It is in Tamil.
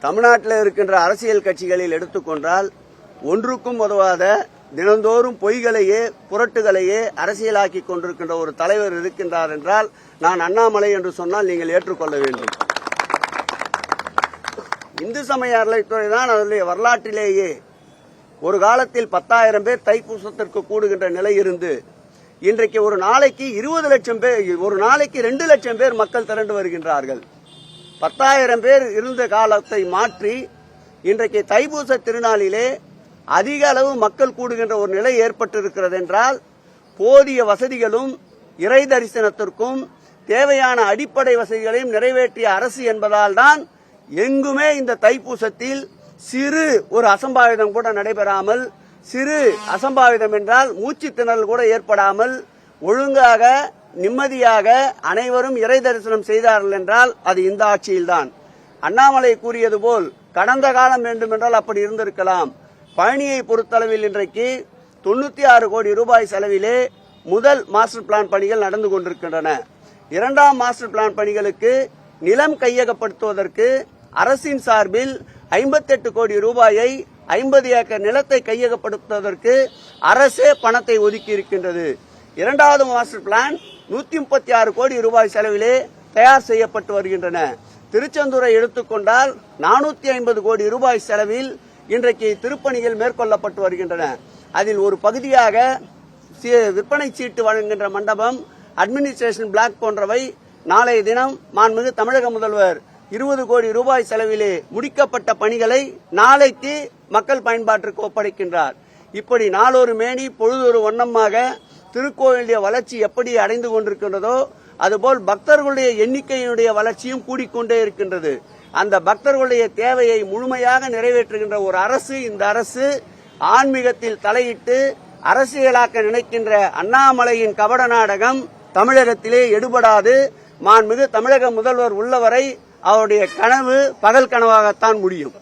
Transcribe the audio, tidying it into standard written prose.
தமிழ்நாட்டில் இருக்கின்ற அரசியல் கட்சிகளில் எடுத்துக்கொண்டால் ஒன்றுக்கும் உதவாத தினந்தோறும் பொய்களையே புரட்டுகளையே அரசியலாக்கி கொண்டிருக்கின்ற ஒரு தலைவர் இருக்கின்றார் என்றால் நான் அண்ணாமலை என்று சொன்னால் நீங்கள் ஏற்றுக்கொள்ள வேண்டும். இந்து சமய அறநிலையத்துறை தான் அதனுடைய வரலாற்றிலேயே ஒரு காலத்தில் 10,000 பேர் தைப்பூசத்திற்கு கூடுகின்ற நிலை இருந்து இன்றைக்கு ஒரு நாளைக்கு 20 லட்சம் பேர், ஒரு நாளைக்கு 2 லட்சம் பேர் மக்கள் திரண்டு வருகின்றார்கள். 10,000 பேர் இருந்த காலத்தை மாற்றி இன்றைக்கு தைப்பூச திருநாளிலே அதிக அளவு மக்கள் கூடுகின்ற ஒரு நிலை ஏற்பட்டிருக்கிறது என்றால் போதிய வசதிகளும் இறை தரிசனத்திற்கும் தேவையான அடிப்படை வசதிகளையும் நிறைவேற்றிய அரசு என்பதால் தான் எங்குமே இந்த தைப்பூசத்தில் சிறு ஒரு அசம்பாவிதம் கூட நடைபெறாமல், சிறு அசம்பாவிதம் என்றால் மூச்சு திணறல் கூட ஏற்படாமல் ஒழுங்காக நிம்மதியாக அனைவரும் இறை தரிசனம் செய்தார்கள் என்றால் அது இந்த ஆட்சியில்தான். அண்ணாமலை கூறியது போல் கடந்த காலம் வேண்டுமென்றால் அப்படி இருந்திருக்கலாம். பழனியை பொறுத்தளவில் இன்றைக்கு 96 கோடி ரூபாய் செலவிலே முதல் மாஸ்டர் பிளான் பணிகள் நடந்து கொண்டிருக்கின்றன. இரண்டாம் மாஸ்டர் பிளான் பணிகளுக்கு நிலம் கையகப்படுத்துவதற்கு அரசின் சார்பில் 58 கோடி ரூபாயை 50 ஏக்கர் நிலத்தை கையகப்படுத்துவதற்கு அரசே பணத்தை ஒதுக்கி இருக்கின்றது. இரண்டாவது மாஸ்டர் பிளான் 136 கோடி ரூபாய் செலவிலே தயார் செய்யப்பட்டு வருகின்றன. திருச்செந்தூரை எடுத்துக்கொண்டால் 450 கோடி ரூபாய் செலவில் இன்றைக்கு திருப்பணிகள் மேற்கொள்ளப்பட்டு வருகின்றன. அதில் ஒரு பகுதியாக விற்பனை சீட்டு வழங்குகின்ற மண்டபம், அட்மினிஸ்ட்ரேஷன் பிளாக் போன்றவை நாளைய தினம் மாண்புமிகு தமிழக முதல்வர் 20 கோடி ரூபாய் செலவிலே முடிக்கப்பட்ட பணிகளை நாளைக்கு மக்கள் பயன்பாட்டிற்கு ஒப்படைக்கின்றார். இப்படி நாளொரு மேனி பொழுதொரு வண்ணமாக திருக்கோயிலுடைய வளர்ச்சி எப்படி அடைந்து கொண்டிருக்கின்றதோ அதுபோல் பக்தர்களுடைய எண்ணிக்கையினுடைய வளர்ச்சியும் கூடிக்கொண்டே இருக்கின்றது. அந்த பக்தர்களுடைய தேவையை முழுமையாக நிறைவேற்றுகின்ற ஒரு அரசு இந்த அரசு. ஆன்மீகத்தில் தலையிட்டு அரசியலாக்க நினைக்கின்ற அண்ணாமலையின் கபட நாடகம் தமிழகத்திலே எடுபடாது. மாண்புமிகு தமிழக முதல்வர் உள்ளவரை அவருடைய கனவு பகல் கனவாகத்தான் முடியும்.